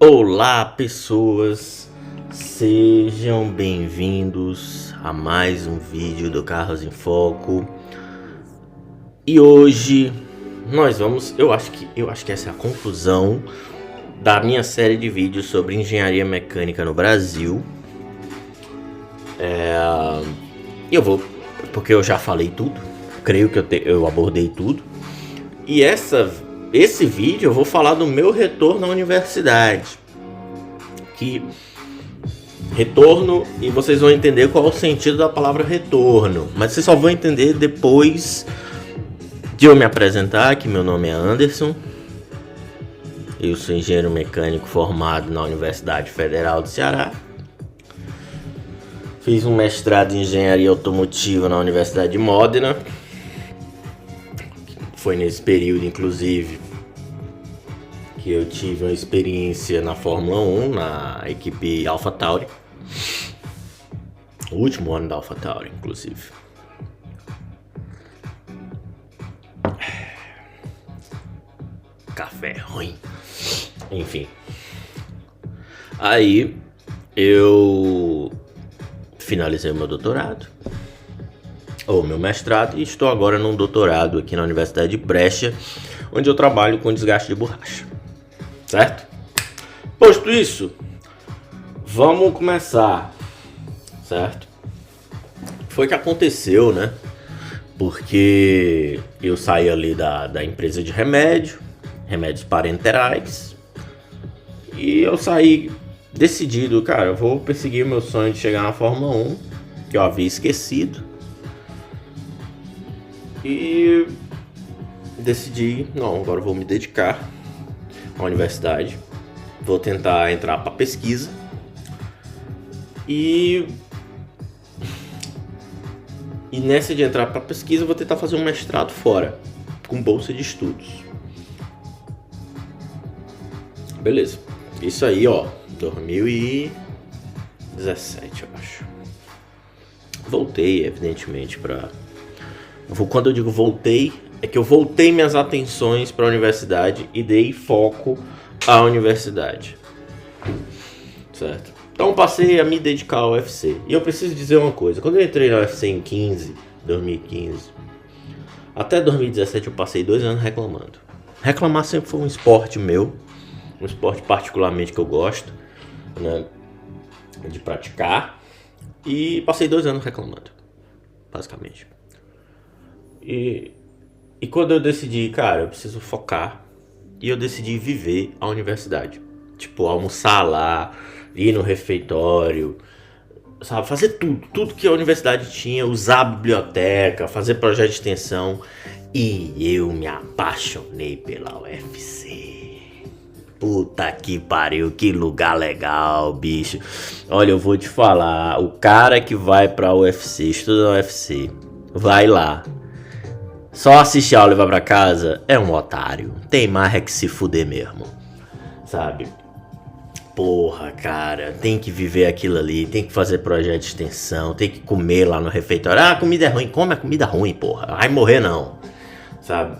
Olá, pessoas, sejam bem-vindos a mais um vídeo do Carros em Foco. E hoje nós vamos, eu acho que essa é a conclusão da minha série de vídeos sobre engenharia mecânica no Brasil. Eu vou, porque eu já falei tudo, creio que eu abordei tudo. E esse vídeo eu vou falar do meu retorno à universidade. Que retorno, e vocês vão entender qual é o sentido da palavra retorno, mas vocês só vão entender depois de eu me apresentar, que meu nome é Anderson. Eu sou engenheiro mecânico formado na Universidade Federal do Ceará. Fiz um mestrado em engenharia automotiva na Universidade de Modena. Foi nesse período, inclusive, que eu tive uma experiência na Fórmula 1, na equipe AlphaTauri. O último ano da AlphaTauri, inclusive. Café ruim. Enfim. Aí eu finalizei o meu doutorado, ou meu mestrado, e estou agora num doutorado aqui na Universidade de Brecha, onde eu trabalho com desgaste de borracha. Certo? Posto isso, vamos começar, certo? Foi que aconteceu, né? Porque eu saí ali da empresa de remédios parenterais, e eu saí decidido, cara, eu vou perseguir o meu sonho de chegar na Fórmula 1, que eu havia esquecido, e decidi, não, agora eu vou me dedicar à universidade, vou tentar entrar para pesquisa e nessa de entrar para pesquisa eu vou tentar fazer um mestrado fora, com bolsa de estudos. Beleza, isso aí, ó, 2017, eu acho. Voltei, evidentemente, quando eu digo voltei, é que eu voltei minhas atenções para a universidade e dei foco à universidade, certo? Então passei a me dedicar ao UFC. E eu preciso dizer uma coisa, quando eu entrei na UFC em 2015, até 2017 eu passei 2 anos reclamando. Reclamar sempre foi um esporte meu, um esporte particularmente que eu gosto, né, de praticar, e passei 2 anos reclamando, basicamente. E quando eu decidi, cara, eu preciso focar, e eu decidi viver a universidade. Tipo, almoçar lá, ir no refeitório, sabe, fazer tudo que a universidade tinha, usar a biblioteca, fazer projeto de extensão. E eu me apaixonei pela UFC. Puta que pariu, que lugar legal, bicho. Olha, eu vou te falar, o cara que vai pra UFC, estuda na UFC, vai lá, só assistir a aula e vai pra casa, é um otário. Tem mais é que se fuder mesmo, sabe? Porra, cara, tem que viver aquilo ali, tem que fazer projeto de extensão, tem que comer lá no refeitório. Ah, a comida é ruim, come a comida ruim, porra, vai morrer não, sabe?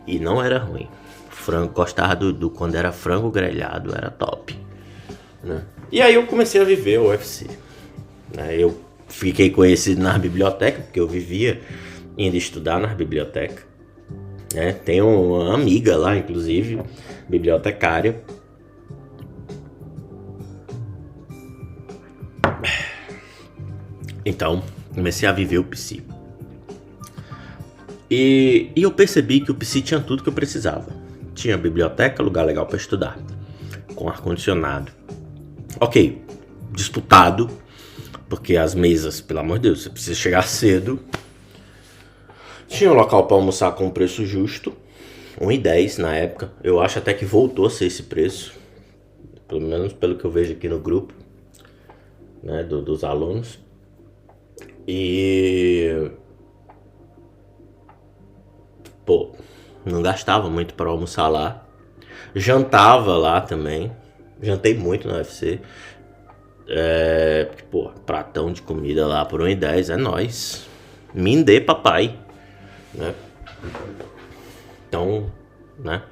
E não era ruim. Frango, gostava do quando era frango grelhado, era top, né? E aí eu comecei a viver o UFC, né? Eu fiquei conhecido na biblioteca, porque eu vivia indo estudar na biblioteca, né? Tenho uma amiga lá, inclusive, bibliotecária. Então, comecei a viver o PC. E eu percebi que o PC tinha tudo que eu precisava. Tinha biblioteca, lugar legal para estudar, com ar-condicionado. Ok, disputado, porque as mesas, pelo amor de Deus, você precisa chegar cedo. Tinha um local para almoçar com um preço justo, R$1,10 na época. Eu acho até que voltou a ser esse preço, pelo menos pelo que eu vejo aqui no grupo, né, dos alunos. E pô, não gastava muito para almoçar lá. Jantava lá também. Jantei muito no UFC. Porque, pô, pratão de comida lá por R$1,10 é nóis. Me dê, papai, né? Então, né?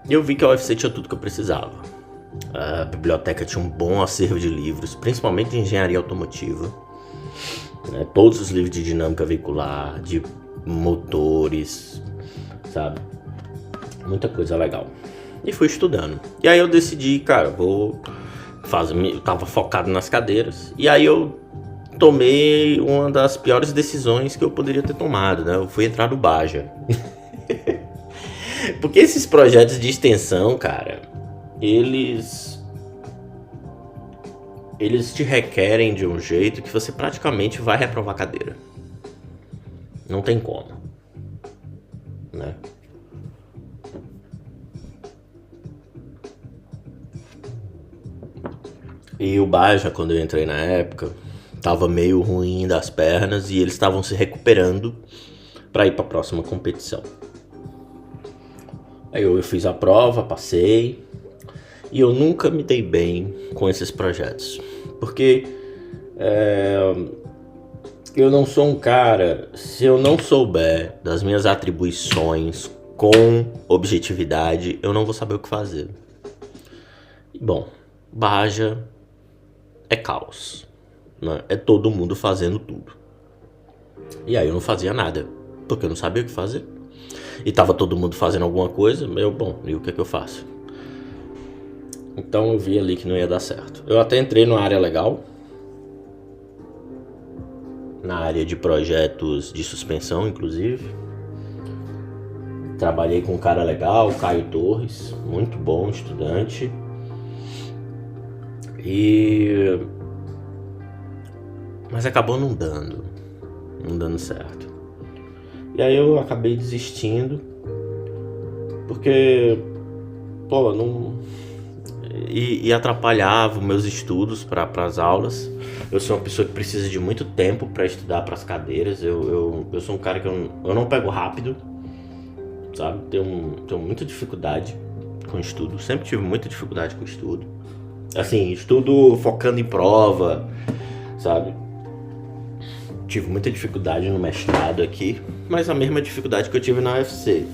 E eu vi que a UFC tinha tudo que eu precisava. A biblioteca tinha um bom acervo de livros, principalmente de engenharia automotiva, né? Todos os livros de dinâmica veicular, de motores, sabe? Muita coisa legal. E fui estudando. E aí eu decidi, cara, vou fazer. Eu tava focado nas cadeiras. E aí eu tomei uma das piores decisões que eu poderia ter tomado, né? Eu fui entrar no Baja. Porque esses projetos de extensão, cara, eles te requerem de um jeito que você praticamente vai reprovar a cadeira. Não tem como, né? E o Baja, quando eu entrei na época, tava meio ruim das pernas e eles estavam se recuperando para ir para a próxima competição. Aí eu fiz a prova, passei, e eu nunca me dei bem com esses projetos, porque eu não sou um cara, se eu não souber das minhas atribuições com objetividade, eu não vou saber o que fazer. E bom, Baja é caos, né? É todo mundo fazendo tudo. E aí eu não fazia nada, porque eu não sabia o que fazer. E tava todo mundo fazendo alguma coisa, e o que é que eu faço? Então eu vi ali que não ia dar certo. Eu até entrei numa área legal, na área de projetos de suspensão, inclusive. Trabalhei com um cara legal, Caio Torres, muito bom estudante. Mas acabou não dando certo. E aí eu acabei desistindo, porque, não... E atrapalhava os meus estudos para as aulas. Eu sou uma pessoa que precisa de muito tempo para estudar para as cadeiras. Eu sou um cara que eu não pego rápido, sabe? Tenho muita dificuldade com estudo. Sempre tive muita dificuldade com estudo. Assim, estudo focando em prova, sabe? Tive muita dificuldade no mestrado aqui, mas a mesma dificuldade que eu tive na UFC.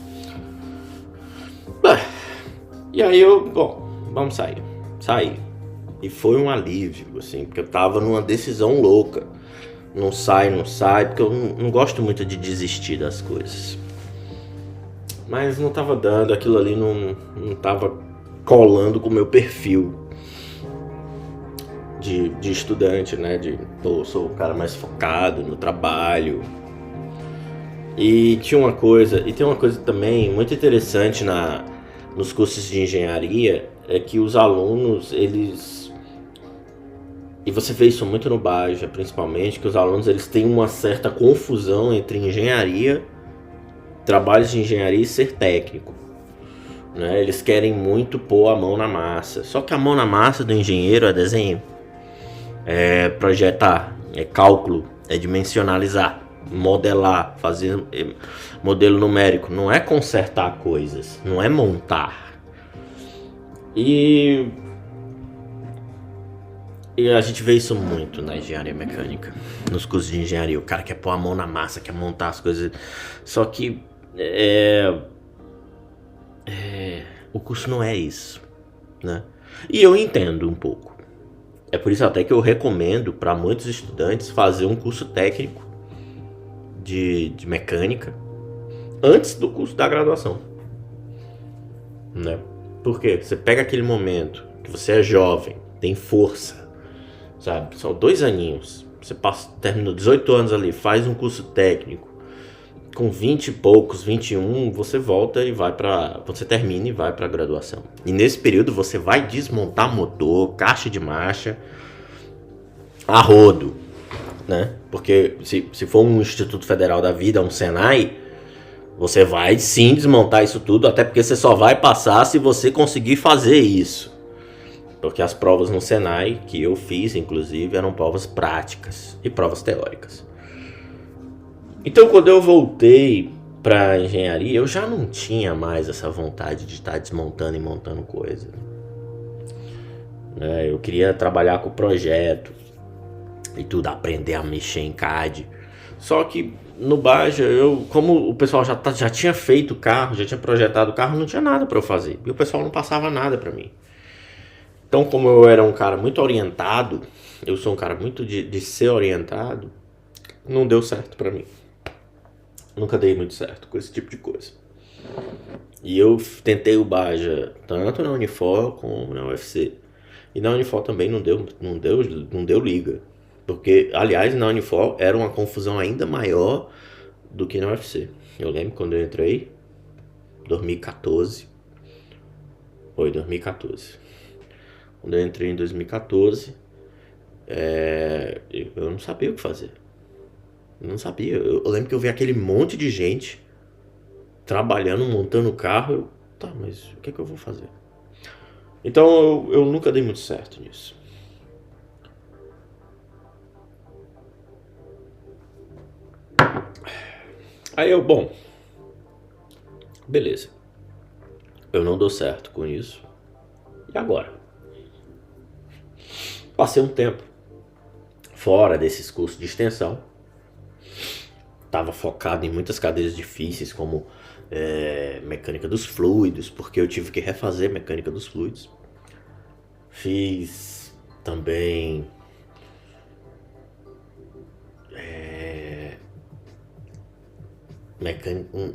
E aí vamos sair. Saí. E foi um alívio, assim, porque eu tava numa decisão louca. Não sai, porque eu não gosto muito de desistir das coisas. Mas não tava dando, aquilo ali não tava colando com o meu perfil de estudante, né? Sou o cara mais focado no trabalho. E tem uma coisa também muito interessante nos cursos de engenharia, é que os alunos, e você vê isso muito no Baja, principalmente, que os alunos eles têm uma certa confusão entre engenharia, trabalhos de engenharia e ser técnico, né? Eles querem muito pôr a mão na massa, só que a mão na massa do engenheiro é desenho, é projetar, é cálculo, é dimensionalizar, modelar, fazer modelo numérico, não é consertar coisas, não é montar. E a gente vê isso muito na engenharia mecânica, nos cursos de engenharia. O cara quer pôr a mão na massa, quer montar as coisas. Só que o curso não é isso, né? E eu entendo um pouco. É por isso até que eu recomendo para muitos estudantes fazer um curso técnico de mecânica antes do curso da graduação, né? Porque você pega aquele momento que você é jovem, tem força, sabe? São 2 aninhos. Você terminou 18 anos ali, faz um curso técnico. Com 20 e poucos, 21, você volta e você termina e vai para a graduação. E nesse período você vai desmontar motor, caixa de marcha, a rodo, né? Porque se for um Instituto Federal da Vida, um Senai, você vai sim desmontar isso tudo, até porque você só vai passar se você conseguir fazer isso. Porque as provas no Senai, que eu fiz inclusive, eram provas práticas e provas teóricas. Então quando eu voltei para engenharia, eu já não tinha mais essa vontade de estar desmontando e montando coisa. Eu queria trabalhar com o projeto e tudo, aprender a mexer em CAD. Só que no Baja, como o pessoal já tinha feito o carro, já tinha projetado o carro, não tinha nada para eu fazer. E o pessoal não passava nada para mim. Então, como eu era um cara muito orientado, eu sou um cara muito de ser orientado, não deu certo para mim. Nunca dei muito certo com esse tipo de coisa. E eu tentei o Baja tanto na Unifor como na UFC. E na Unifor também não deu liga. Porque, aliás, na Unifor era uma confusão ainda maior do que na UFC. Eu lembro quando eu entrei, 2014. Foi 2014. Quando eu entrei em 2014, eu não sabia o que fazer. Eu não sabia. Eu lembro que eu vi aquele monte de gente trabalhando, montando carro. Tá, mas o que é que eu vou fazer? Então eu nunca dei muito certo nisso. Aí bom, beleza. Eu não dou certo com isso. E agora? Passei um tempo fora desses cursos de extensão. Tava focado em muitas cadeiras difíceis, como mecânica dos fluidos, porque eu tive que refazer mecânica dos fluidos. Fiz também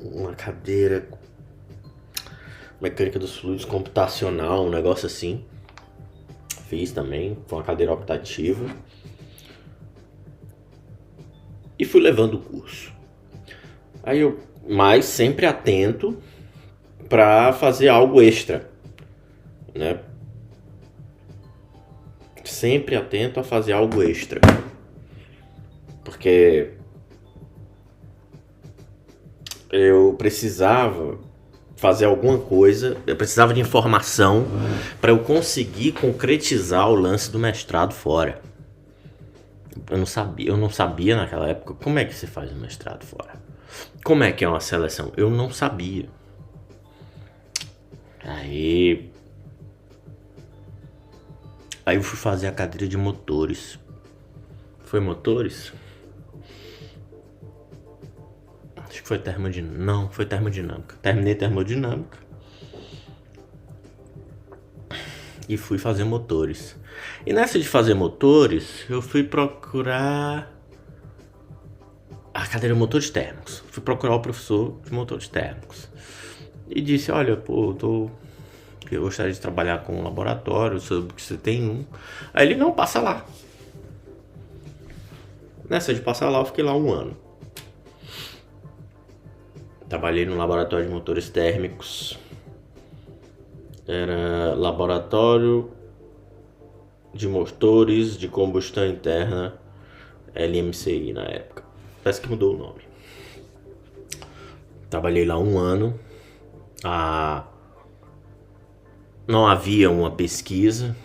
uma cadeira mecânica dos fluidos computacional, um negócio assim. Fiz também, foi uma cadeira optativa. E fui levando o curso. Mas sempre atento para fazer algo extra, né? Sempre atento a fazer algo extra. Porque eu precisava fazer alguma coisa, eu precisava de informação para eu conseguir concretizar o lance do mestrado fora. Eu não sabia naquela época como é que se faz um mestrado fora. Como é que é uma seleção? Eu não sabia. Aí eu fui fazer a cadeira de motores. Foi motores? Acho que foi termodinâmica. Não, foi termodinâmica. Terminei termodinâmica. E fui fazer motores. E nessa de fazer motores, eu fui procurar a cadeira de motores térmicos. Fui procurar o professor de motores térmicos. E disse, olha, eu gostaria de trabalhar com um laboratório, soube que você tem um. Aí ele, não, passa lá. Nessa de passar lá, eu fiquei lá 1 ano. Trabalhei no laboratório de motores térmicos. Era laboratório de motores de combustão interna, LMCI na época. Parece que mudou o nome. Trabalhei lá 1 ano. Não havia uma pesquisa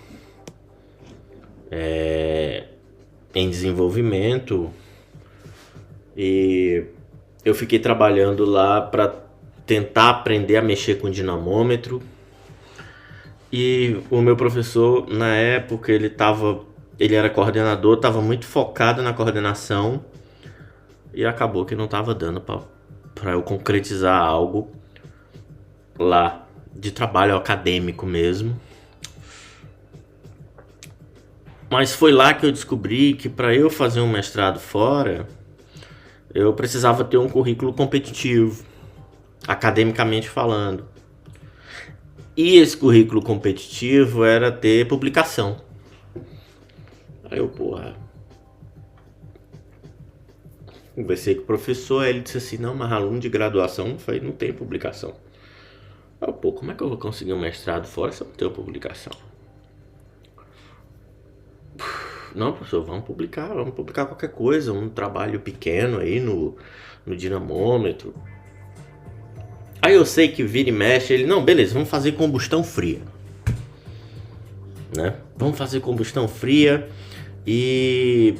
em desenvolvimento e eu fiquei trabalhando lá para tentar aprender a mexer com dinamômetro. E o meu professor, na época, ele era coordenador, estava muito focado na coordenação e acabou que não estava dando para eu concretizar algo lá de trabalho acadêmico mesmo. Mas foi lá que eu descobri que para eu fazer um mestrado fora, eu precisava ter um currículo competitivo, academicamente falando. E esse currículo competitivo era ter publicação. Aí eu, conversei com o professor, aí ele disse assim, não, mas aluno de graduação não tem publicação. Aí eu, como é que eu vou conseguir um mestrado fora se eu não tenho publicação? Não, professor, vamos publicar qualquer coisa, um trabalho pequeno aí no dinamômetro. Aí eu sei que vira e mexe, ele, não, beleza, vamos fazer combustão fria. Né? Vamos fazer combustão fria e...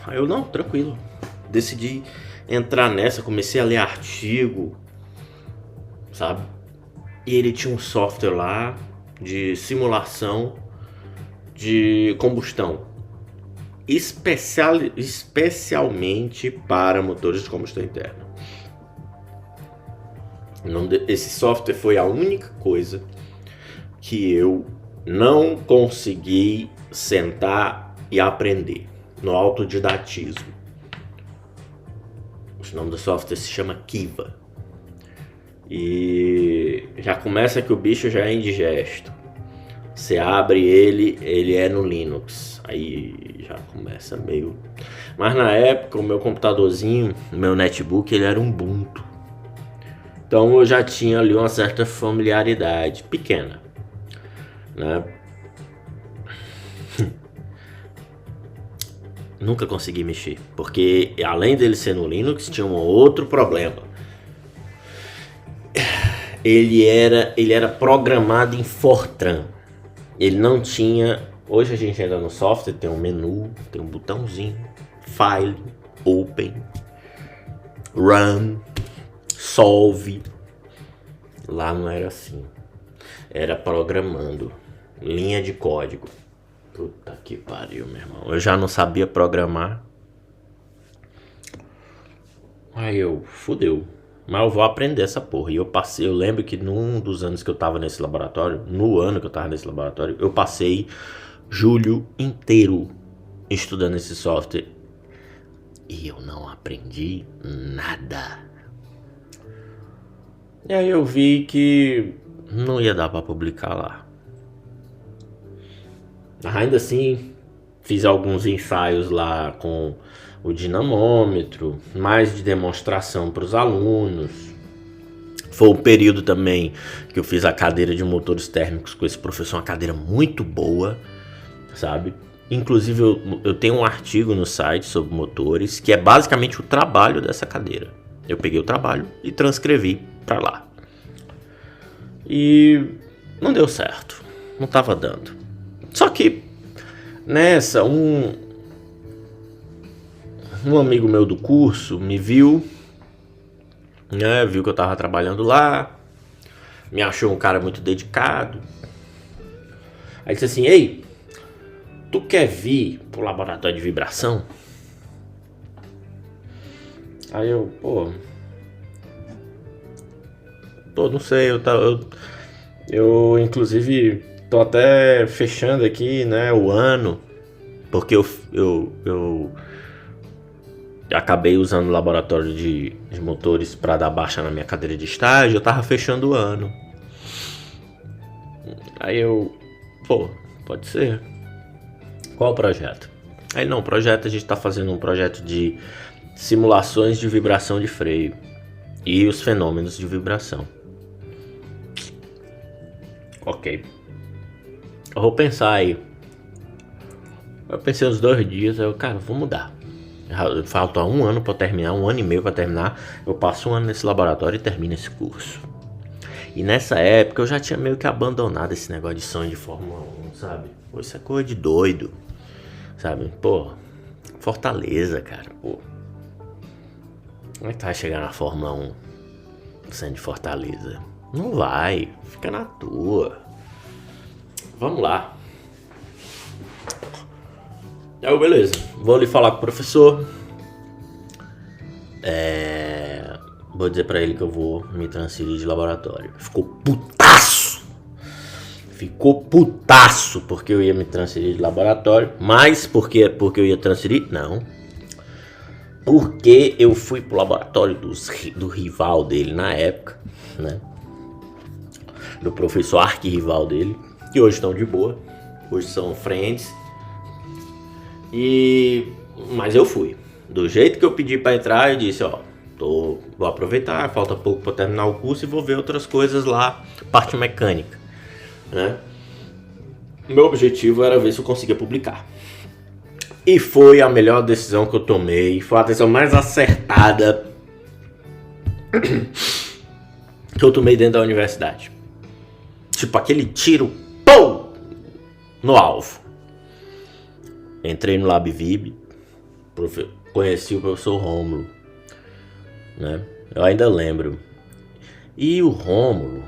Aí eu, não, tranquilo. Decidi entrar nessa, comecei a ler artigo, sabe? E ele tinha um software lá de simulação de combustão. especialmente para motores de combustão interna. Esse software foi a única coisa que eu não consegui sentar e aprender no autodidatismo. O nome do software se chama Kiva. E já começa que o bicho já é indigesto. Você abre ele é no Linux. Aí já começa meio... Mas na época o meu computadorzinho, o meu netbook, ele era um Ubuntu. Então eu já tinha ali uma certa familiaridade pequena, né? Nunca consegui mexer, porque além dele ser no Linux, tinha um outro problema. Ele era programado em Fortran. Ele não tinha... Hoje a gente entra no software, tem um menu, tem um botãozinho, File, Open, Run, Solve. Lá não era assim. Era programando, linha de código. Puta que pariu, meu irmão. Eu já não sabia programar. Aí fudeu. Mas eu vou aprender essa porra. E eu lembro que num dos anos que eu tava nesse laboratório, eu passei julho inteiro estudando esse software. E eu não aprendi nada. E aí eu vi que não ia dar pra publicar lá. Ainda assim, fiz alguns ensaios lá com o dinamômetro, mais de demonstração para os alunos. Foi um período também que eu fiz a cadeira de motores térmicos com esse professor, uma cadeira muito boa, sabe? Inclusive eu tenho um artigo no site sobre motores, que é basicamente o trabalho dessa cadeira. Eu peguei o trabalho e transcrevi para lá. E não deu certo, não estava dando. Só que nessa, um amigo meu do curso me viu, né, viu que eu tava trabalhando lá, me achou um cara muito dedicado. Aí disse assim: ei, tu quer vir pro laboratório de vibração? Aí não sei, eu inclusive tô até fechando aqui, né, o ano, porque eu acabei usando o laboratório de motores para dar baixa na minha cadeira de estágio. Eu tava fechando o ano. Aí pode ser. Qual o projeto? Aí não, o projeto, a gente tá fazendo um projeto de simulações de vibração de freio e os fenômenos de vibração. Ok. Eu vou pensar aí. Eu pensei uns 2 dias, cara, vou mudar. Falta 1 ano pra terminar, 1 ano e meio pra terminar. Eu passo 1 ano nesse laboratório e termino esse curso. E nessa época eu já tinha meio que abandonado esse negócio de sonho de Fórmula 1, sabe? Pô, isso é coisa de doido, sabe? Pô, Fortaleza, cara, pô. Como é que tu vai chegar na Fórmula 1 sendo de Fortaleza? Não vai, fica na tua. Vamos lá. Beleza, vou ali falar com o professor. Vou dizer pra ele que eu vou me transferir de laboratório. Ficou putaço porque eu ia me transferir de laboratório. Mas porque eu ia transferir? Não. Porque eu fui pro laboratório do rival dele na época, né? Do professor arquirrival dele, que hoje estão de boa. Hoje são friends. Mas eu fui. Do jeito que eu pedi pra entrar, eu disse, vou aproveitar, falta pouco pra terminar o curso e vou ver outras coisas lá, parte mecânica, né? Meu objetivo era ver se eu conseguia publicar. E foi a melhor decisão que eu tomei, foi a decisão mais acertada que eu tomei dentro da universidade. Tipo aquele tiro, pum, no alvo. Entrei no LabVib, conheci o professor Rômulo, né? Eu ainda lembro. E o Rômulo,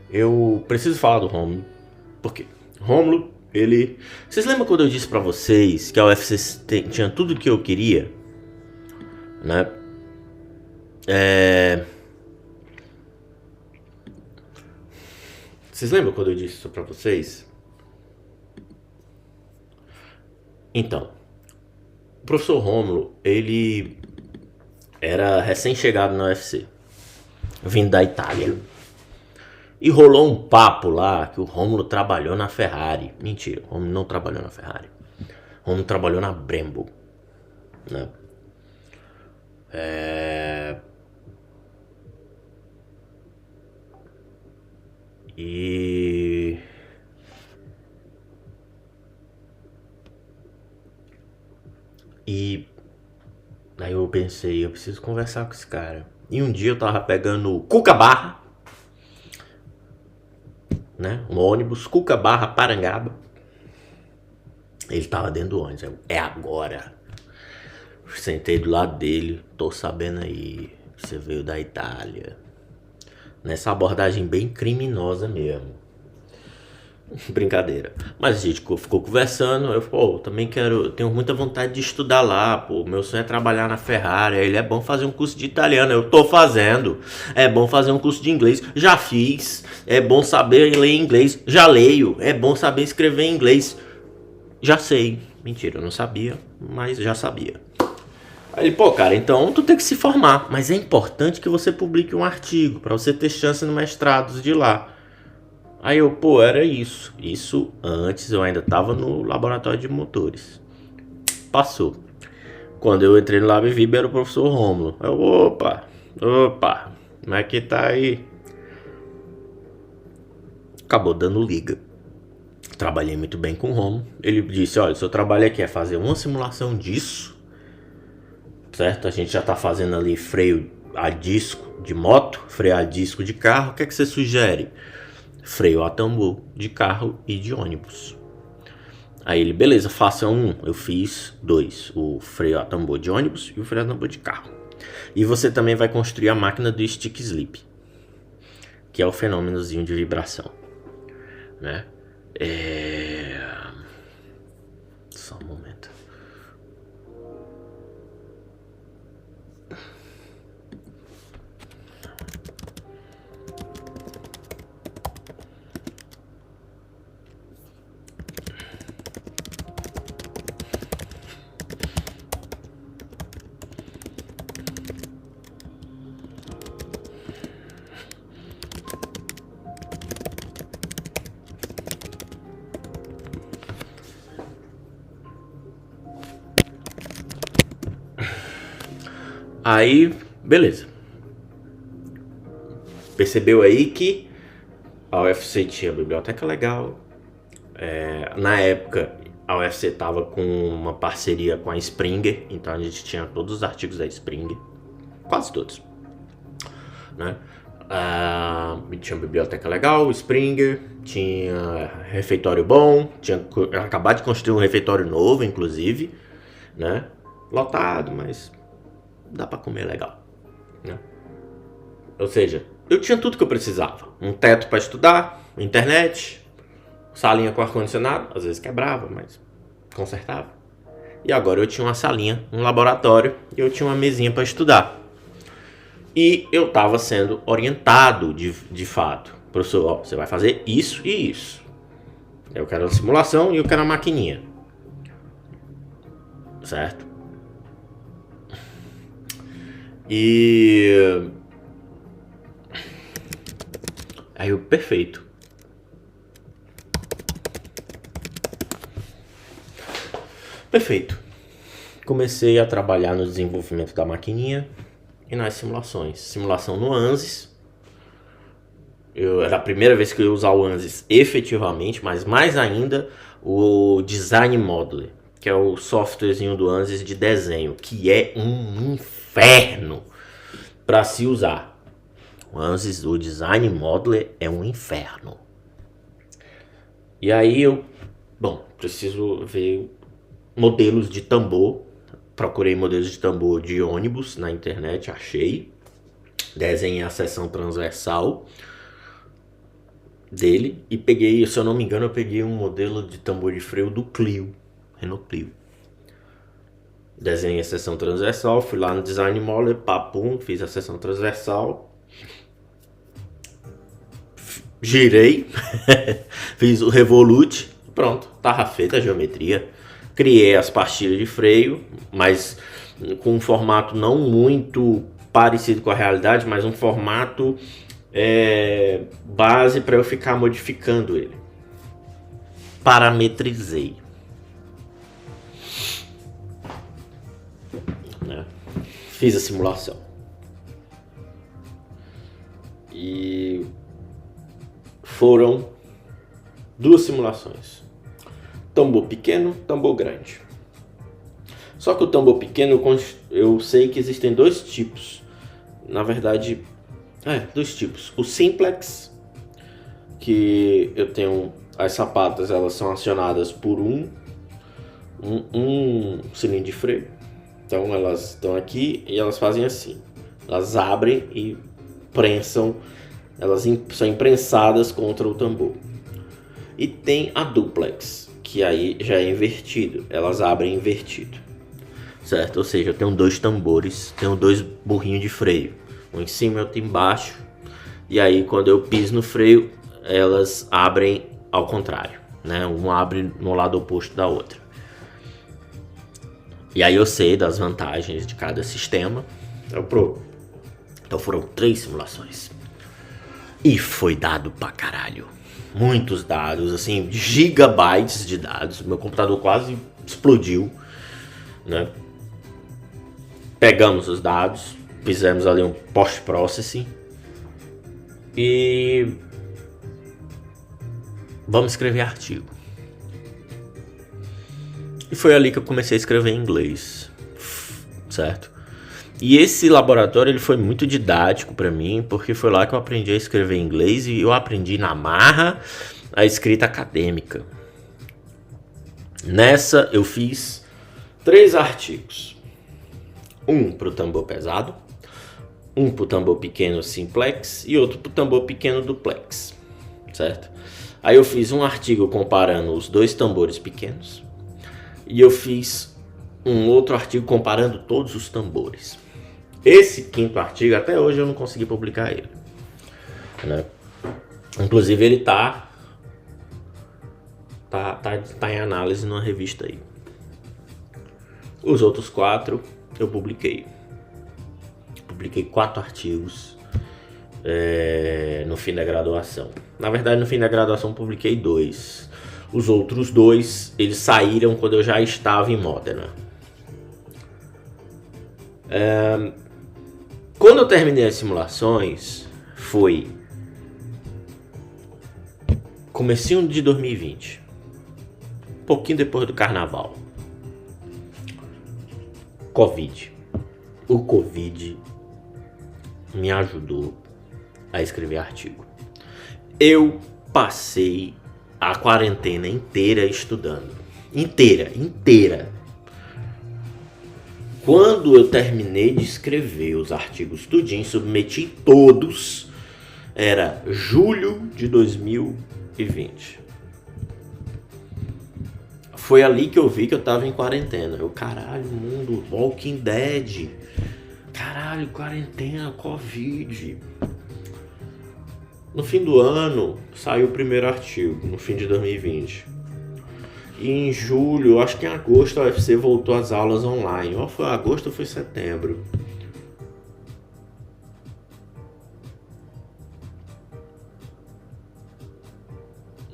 eu preciso falar do Rômulo, porque Rômulo ele... Vocês lembram quando eu disse pra vocês que a UFC tinha tudo que eu queria? Né? Vocês lembram quando eu disse isso pra vocês? Então, o professor Rômulo, ele era recém-chegado na UFC, vindo da Itália. E rolou um papo lá que o Rômulo trabalhou na Ferrari. Mentira, o Rômulo não trabalhou na Ferrari. O Rômulo trabalhou na Brembo, né? E aí eu pensei, eu preciso conversar com esse cara. E um dia eu tava pegando o Cuca Barra, né? Um ônibus, Cuca Barra, Parangaba. Ele tava dentro do ônibus. É agora. Sentei do lado dele, tô sabendo aí, você veio da Itália. Nessa abordagem bem criminosa mesmo. Brincadeira. Mas a gente ficou conversando. Eu também tenho muita vontade de estudar lá, pô. Meu sonho é trabalhar na Ferrari. Ele é bom fazer um curso de italiano. Eu tô fazendo. É bom fazer um curso de inglês. Já fiz. É bom saber ler inglês. Já leio. É bom saber escrever em inglês. Já sei. Mentira, eu não sabia, mas já sabia. Aí ele, cara, então tu tem que se formar. Mas é importante que você publique um artigo pra você ter chance no mestrado de lá. Aí eu, era isso. Isso antes eu ainda tava no laboratório de motores. Passou. Quando eu entrei no Lab Vib era o professor Rômulo. Eu, opa, como é que tá aí? Acabou dando liga. Trabalhei muito bem com o Rômulo. Ele disse, olha, seu trabalho aqui é fazer uma simulação disso. Certo? A gente já tá fazendo ali freio a disco de moto, freio a disco de carro. O que é que você sugere? Freio a tambor de carro e de ônibus. Aí ele, beleza, faça um. Eu fiz 2, o freio a tambor de ônibus e o freio a tambor de carro. E você também vai construir a máquina do stick slip, que é o fenômenozinho de vibração, né? Só um momento. Aí, beleza. Percebeu aí que a UFC tinha biblioteca legal. Na época, a UFC tava com uma parceria com a Springer, então a gente tinha todos os artigos da Springer, quase todos, né? Tinha biblioteca legal, Springer, tinha refeitório bom, tinha acabado de construir um refeitório novo, inclusive, né? Lotado, mas dá pra comer legal, né? Ou seja, eu tinha tudo que eu precisava. Um teto pra estudar, internet, salinha com ar-condicionado, às vezes quebrava, mas consertava. E agora eu tinha uma salinha, um laboratório, e eu tinha uma mesinha pra estudar. E eu tava sendo orientado de fato. Professor, você vai fazer isso e isso. Eu quero a simulação e eu quero a maquininha. Certo? E aí eu, perfeito. Perfeito. Comecei a trabalhar no desenvolvimento da maquininha e nas simulações. Simulação no ANSYS. Era a primeira vez que eu ia usar o ANSYS efetivamente, mas mais ainda o Design Modeler, que é o softwarezinho do ANSYS de desenho, que é um inferno para se usar. O ANSYS, o Design Modeler é um inferno. E aí eu, preciso ver modelos de tambor. Procurei modelos de tambor de ônibus na internet, achei. Desenhei a seção transversal. dele e peguei, se eu não me engano, eu peguei um modelo de tambor de freio do Clio, Renault Clio. Desenhei a seção transversal, fui lá no Design Moller, papum, fiz a seção transversal, girei, fiz o Revolute, pronto, tava feita a geometria. Criei as pastilhas de freio, mas com um formato não muito parecido com a realidade, mas um formato base para eu ficar modificando ele. Parametrizei. Fiz a simulação. E foram 2 simulações. Tambor pequeno, tambor grande. Só que o tambor pequeno, eu sei que existem 2 tipos. Na verdade, 2 tipos. O simplex, que eu tenho as sapatas, elas são acionadas por um cilindro de freio. Então elas estão aqui e elas fazem assim. Elas abrem e prensam, elas são imprensadas contra o tambor. E tem a duplex, que aí já é invertido, elas abrem invertido, certo? Ou seja, eu tenho 2 tambores, tenho 2 burrinhos de freio, um em cima e outro embaixo, e aí quando eu piso no freio, elas abrem ao contrário, né? Um abre no lado oposto da outra. E aí eu sei das vantagens de cada sistema. Então foram 3 simulações. E foi dado pra caralho. Muitos dados, assim, gigabytes de dados. Meu computador quase explodiu, né? Pegamos os dados, fizemos ali um post-processing e vamos escrever artigo. E foi ali que eu comecei a escrever em inglês, certo? E esse laboratório ele foi muito didático para mim, porque foi lá que eu aprendi a escrever em inglês e eu aprendi na marra a escrita acadêmica. Nessa eu fiz 3 artigos. Um para o tambor pesado, um para o tambor pequeno simplex e outro para o tambor pequeno duplex, certo? Aí eu fiz um artigo comparando os 2 tambores pequenos e eu fiz um outro artigo comparando todos os tambores. Esse 5º artigo, até hoje eu não consegui publicar ele, né? Inclusive ele tá em análise numa revista aí. Os outros 4 eu publiquei. Publiquei 4 artigos no fim da graduação. Na verdade, no fim da graduação eu publiquei 2. Os outros 2, eles saíram quando eu já estava em Modena. Quando eu terminei as simulações, foi comecinho de 2020. Um pouquinho depois do carnaval. Covid. O Covid me ajudou a escrever artigo. Eu passei a quarentena inteira estudando. Inteira. Quando eu terminei de escrever os artigos tudinho, submeti todos, era julho de 2020. Foi ali que eu vi que eu tava em quarentena. Caralho, mundo, Walking Dead. Caralho, quarentena, Covid. No fim do ano, saiu o primeiro artigo, no fim de 2020. E em julho, acho que em agosto, a UFC voltou às aulas online. Ou foi agosto ou foi setembro.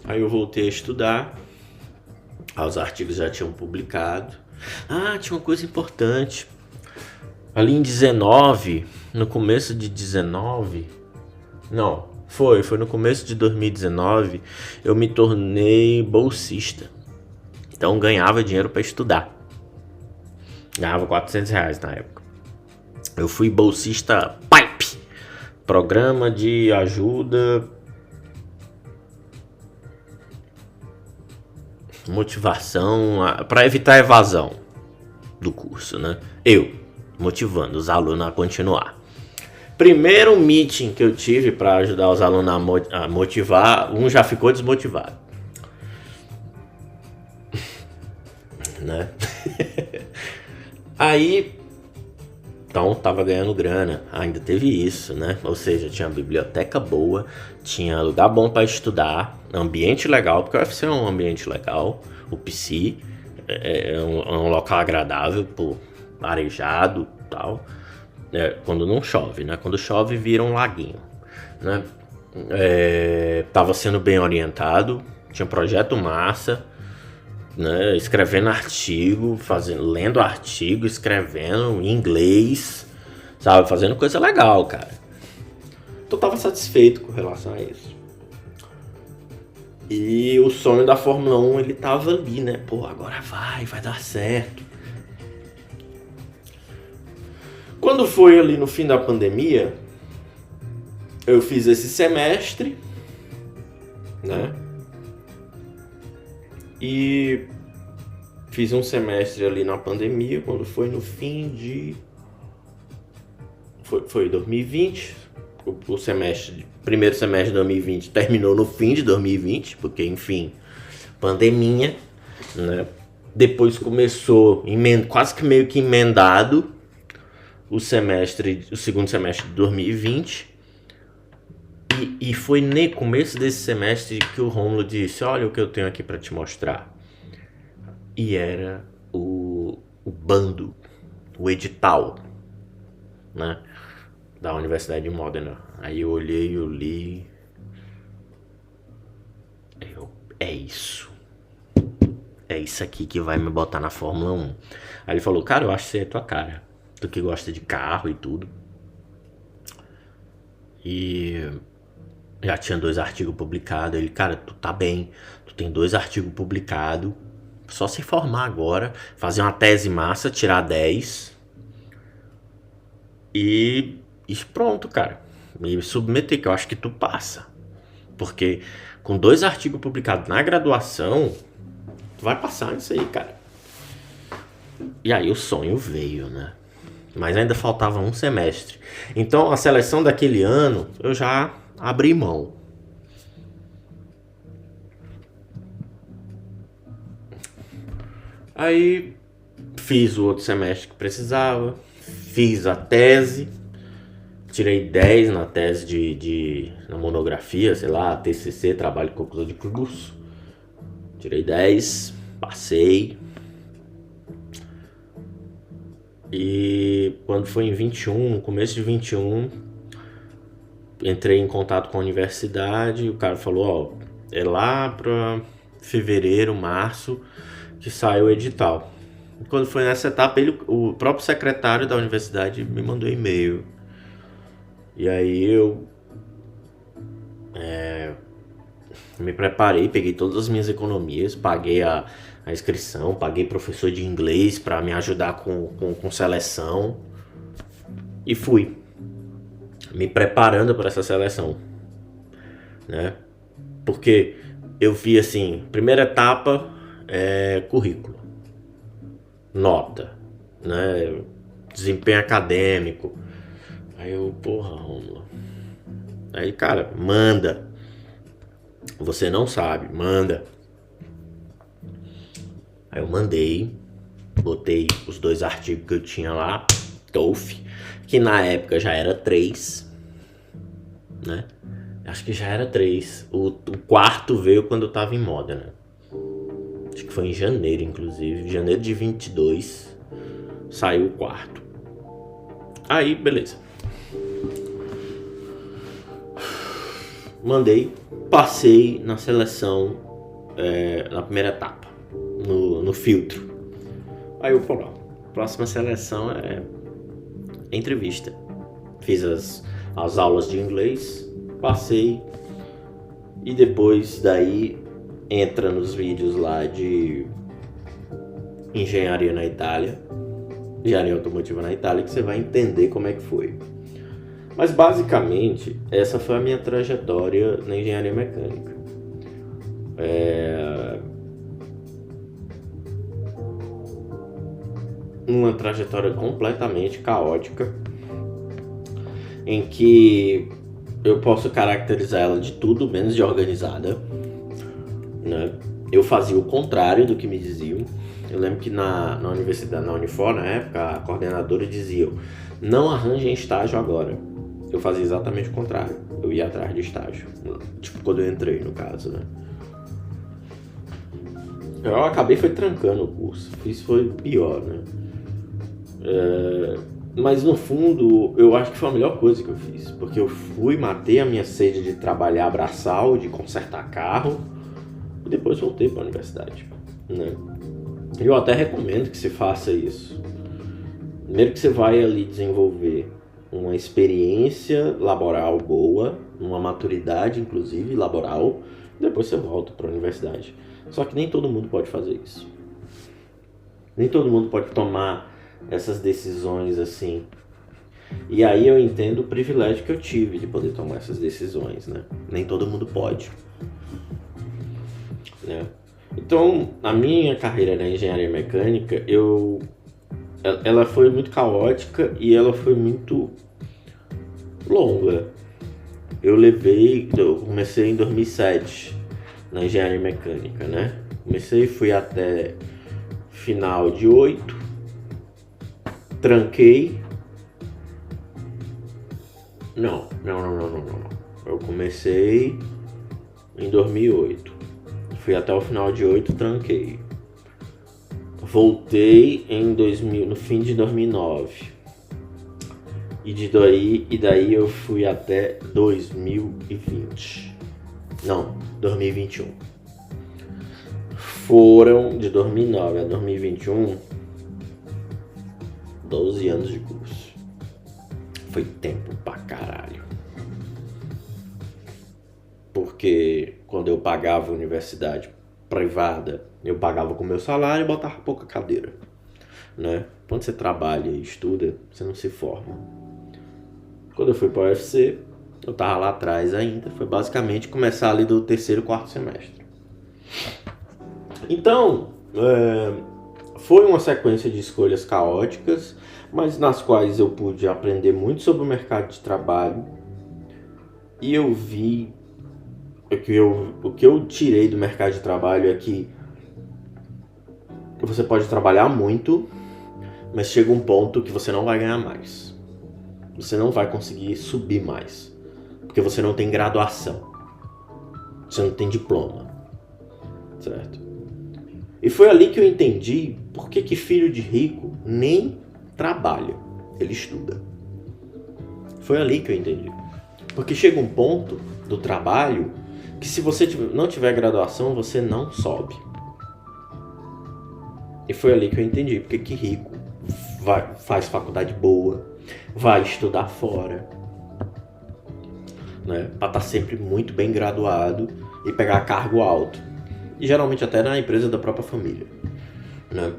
Aí eu voltei a estudar. Os artigos já tinham publicado. Tinha uma coisa importante. Ali em 19, no começo de 19... Não, foi no começo de 2019, eu me tornei bolsista. Então ganhava dinheiro para estudar. Ganhava R$400 na época. Eu fui bolsista PIPE, Programa de Ajuda, Motivação, para evitar a evasão do curso, né? Eu motivando os alunos a continuar. Primeiro meeting que eu tive para ajudar os alunos a motivar, um já ficou desmotivado. Né? Aí, então tava ganhando grana, ainda teve isso, né? Ou seja, tinha biblioteca boa, tinha lugar bom para estudar, ambiente legal, porque o UFC é um ambiente legal, o PC é um local agradável, pô, arejado e tal. Quando não chove, né? Quando chove vira um laguinho, né? Tava sendo bem orientado, tinha um projeto massa, né? Escrevendo artigo, lendo artigo, escrevendo em inglês, sabe? Fazendo coisa legal, cara. Então eu tava satisfeito com relação a isso. E o sonho da Fórmula 1, ele tava ali, né? Pô, agora vai dar certo. Quando foi ali no fim da pandemia, eu fiz esse semestre, né? E fiz um semestre ali na pandemia, quando foi no fim de... Foi 2020, o semestre, primeiro semestre de 2020 terminou no fim de 2020, porque, enfim, pandemia, né? Depois começou, quase que meio que emendado, o segundo semestre de 2020. E foi no começo desse semestre que o Rômulo disse: olha o que eu tenho aqui para te mostrar. E era o bando, o edital, né, da Universidade de Modena. Aí eu olhei, eu li. É isso. É isso aqui que vai me botar na Fórmula 1. Aí ele falou: cara, eu acho que você é tua cara. Tu que gosta de carro e tudo. E já tinha 2 artigos publicados. Ele: cara, tu tá bem. Tu tem 2 artigos publicados. Só se formar agora, fazer uma tese massa, tirar 10 e pronto, cara. Me submeter, que eu acho que tu passa. Porque com 2 artigos publicados na graduação, tu vai passar nisso aí, cara. E aí o sonho veio, né? Mas ainda faltava um semestre. Então a seleção daquele ano eu já abri mão. Aí fiz o outro semestre que precisava, fiz a tese, tirei 10 na tese na monografia, sei lá, TCC, trabalho de conclusão de curso. Tirei 10, passei. E quando foi em 21, no começo de 21, entrei em contato com a universidade, o cara falou: ó, é lá pra fevereiro, março que sai o edital. E quando foi nessa etapa, o próprio secretário da universidade me mandou e-mail. E aí eu me preparei, peguei todas as minhas economias, paguei a inscrição, paguei professor de inglês para me ajudar com seleção e fui me preparando para essa seleção, né? Porque eu vi assim, primeira etapa é currículo, nota, né? Desempenho acadêmico. Aí eu, porra, Rômulo. Aí, cara, manda. Você não sabe, manda. Aí eu mandei, botei os 2 artigos que eu tinha lá, TOEFL, que na época já era 3, né? Acho que já era 3. O quarto veio quando eu tava em Modena. Acho que foi em janeiro, inclusive. Janeiro de 22 saiu o quarto. Aí, beleza. Mandei, passei na seleção, na primeira etapa, no filtro. Aí eu falei: próxima seleção é entrevista. Fiz as aulas de inglês, passei, e depois daí entra nos vídeos lá de engenharia na Itália, engenharia automotiva na Itália, que você vai entender como é que foi. Mas basicamente essa foi a minha trajetória na engenharia mecânica. Uma trajetória completamente caótica, em que eu posso caracterizar ela de tudo menos de organizada, né? Eu fazia o contrário do que me diziam. Eu lembro que na universidade, na Unifor, na época, a coordenadora dizia: não arranjem estágio agora. Eu fazia exatamente o contrário. Eu ia atrás de estágio. Tipo, quando eu entrei, no caso, né? Eu acabei foi trancando o curso. Isso foi pior, né? Mas no fundo, eu acho que foi a melhor coisa que eu fiz. Porque eu matei a minha sede de trabalhar braçal, de consertar carro. E depois voltei para a universidade, né? Eu até recomendo que você faça isso. Primeiro que você vai ali desenvolver uma experiência laboral boa, uma maturidade, inclusive, laboral. Depois você volta para a universidade. Só que nem todo mundo pode fazer isso. Nem todo mundo pode tomar essas decisões assim. E aí eu entendo o privilégio que eu tive de poder tomar essas decisões, né? Nem todo mundo pode, né? Então, a minha carreira na engenharia mecânica, ela foi muito caótica e ela foi muito longa. Eu comecei em 2007 na engenharia mecânica, né? Fui até final de 8, tranquei. Não. Eu comecei em 2008. Fui até o final de 8, tranquei. Voltei no fim de 2009. E daí eu fui até 2020. Não, 2021. Foram de 2009 a 2021 12 anos de curso. Foi tempo pra caralho. Porque quando eu pagava a universidade privada, eu pagava com o meu salário e botava pouca cadeira, né? Quando você trabalha e estuda, você não se forma. Quando eu fui para o UFC, eu tava lá atrás ainda. Foi basicamente começar ali do 3º, 4º semestre. Então, foi uma sequência de escolhas caóticas, mas nas quais eu pude aprender muito sobre o mercado de trabalho. E eu vi o que eu tirei do mercado de trabalho é que você pode trabalhar muito, mas chega um ponto que você não vai ganhar mais. Você não vai conseguir subir mais, porque você não tem graduação, você não tem diploma, certo? E foi ali que eu entendi por que filho de rico nem trabalha, ele estuda. Foi ali que eu entendi. Porque chega um ponto do trabalho que se você não tiver graduação, você não sobe. E foi ali que eu entendi porque que rico faz faculdade boa, vai estudar fora, né? Para estar sempre muito bem graduado e pegar cargo alto. E geralmente até na empresa da própria família, né?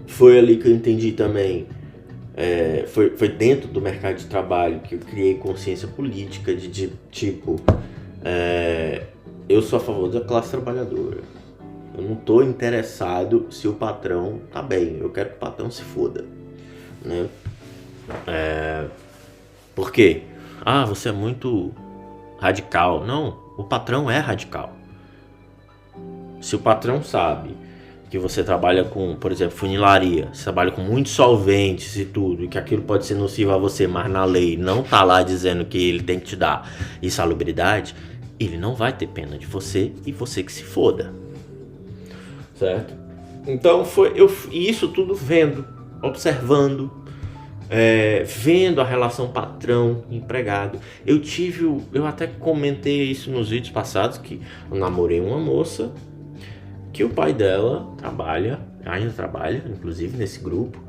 Foi ali que eu entendi também, foi dentro do mercado de trabalho que eu criei consciência política de tipo, eu sou a favor da classe trabalhadora. Eu não tô interessado se o patrão tá bem, eu quero que o patrão se foda, né? Por quê? Você é muito radical. Não, o patrão é radical. Se o patrão sabe que você trabalha com, por exemplo, funilaria, você trabalha com muitos solventes e tudo, e que aquilo pode ser nocivo a você, mas na lei não tá lá dizendo que ele tem que te dar insalubridade, ele não vai ter pena de você e você que se foda. Certo? Então e isso tudo vendo, observando, vendo a relação patrão-empregado. Eu até comentei isso nos vídeos passados, que eu namorei uma moça que o pai dela ainda trabalha, inclusive nesse grupo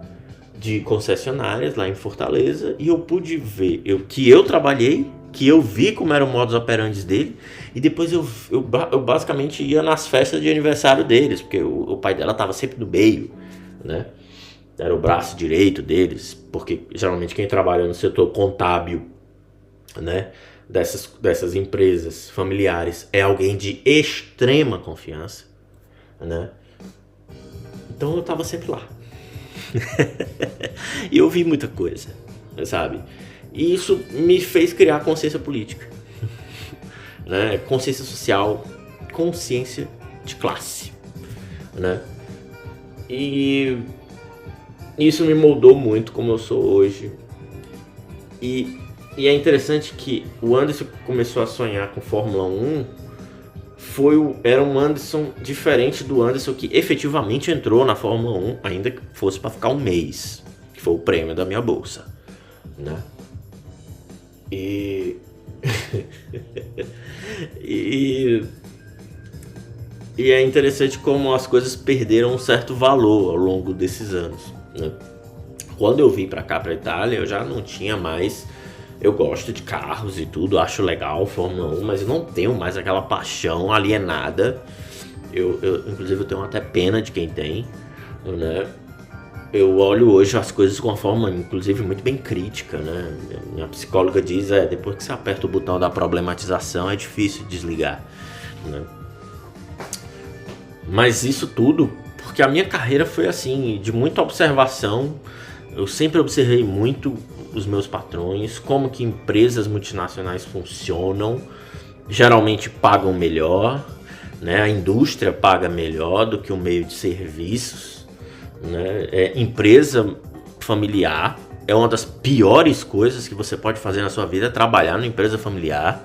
de concessionárias lá em Fortaleza, e eu pude ver que eu trabalhei, que eu vi como era o modus operandi dele, e depois eu basicamente ia nas festas de aniversário deles, porque o pai dela estava sempre no meio, né? Era o braço direito deles, porque geralmente quem trabalha no setor contábil, né, dessas empresas familiares é alguém de extrema confiança, né? Então eu tava sempre lá. E eu vi muita coisa, sabe? E isso me fez criar consciência política, né? Consciência social, consciência de classe, né? E isso me moldou muito como eu sou hoje. E é interessante que o Anderson começou a sonhar com Fórmula 1 era um Anderson diferente do Anderson que efetivamente entrou na Fórmula 1, ainda que fosse para ficar um mês, que foi o prêmio da minha bolsa, né? E é interessante como as coisas perderam um certo valor ao longo desses anos, né? Quando eu vim para cá, para Itália, eu já não tinha mais. Eu gosto de carros e tudo, acho legal Fórmula 1, mas eu não tenho mais aquela paixão alienada. Inclusive, eu tenho até pena de quem tem, né? Eu olho hoje as coisas com uma forma, inclusive, muito bem crítica, né? Minha psicóloga diz, depois que você aperta o botão da problematização, é difícil desligar, né? Mas isso tudo porque a minha carreira foi assim, de muita observação. Eu sempre observei muito os meus patrões, como que empresas multinacionais funcionam, geralmente pagam melhor, né? A indústria paga melhor do que o meio de serviços, né? Empresa familiar é uma das piores coisas que você pode fazer na sua vida, trabalhar numa empresa familiar,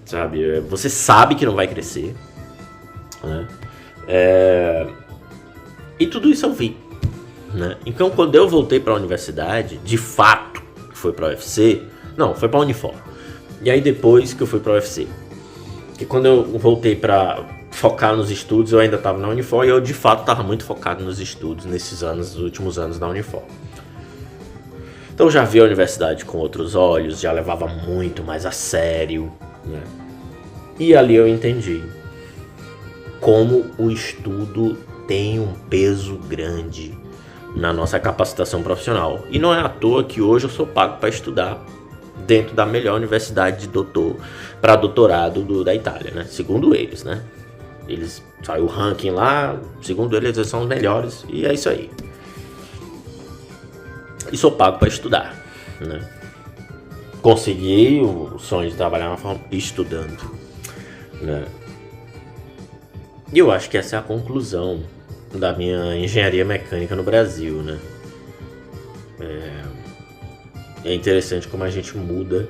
sabe? Você sabe que não vai crescer, né? E tudo isso eu vi, né? Então, quando eu voltei para a universidade, de fato, foi para a UFC, não, foi para a Unifor. E aí depois que eu fui para a UFC, que quando eu voltei para focar nos estudos, eu ainda estava na Unifor e eu de fato estava muito focado nos estudos nesses anos, nos últimos anos da Unifor. Então eu já vi a universidade com outros olhos, já levava muito mais a sério, né? E ali eu entendi como o estudo tem um peso grande na nossa capacitação profissional. E não é à toa que hoje eu sou pago para estudar dentro da melhor universidade de para doutorado da Itália, né? Segundo eles, né? Eles saiu o ranking lá, segundo eles são os melhores, e é isso aí. E sou pago para estudar, né? Consegui o sonho de trabalhar estudando, né? E eu acho que essa é a conclusão da minha engenharia mecânica no Brasil, né? É interessante como a gente muda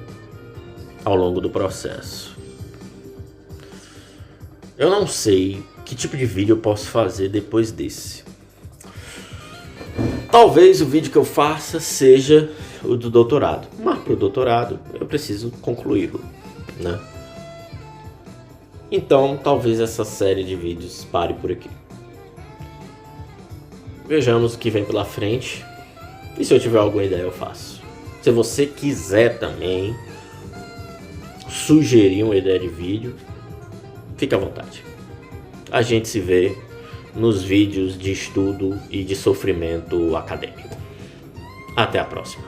ao longo do processo. Eu não sei que tipo de vídeo eu posso fazer depois desse. Talvez o vídeo que eu faça seja o do doutorado. Mas para o doutorado eu preciso concluí-lo, né? Então talvez essa série de vídeos pare por aqui. Vejamos o que vem pela frente. E se eu tiver alguma ideia eu faço. Se você quiser também sugerir uma ideia de vídeo, fique à vontade. A gente se vê nos vídeos de estudo e de sofrimento acadêmico. Até a próxima.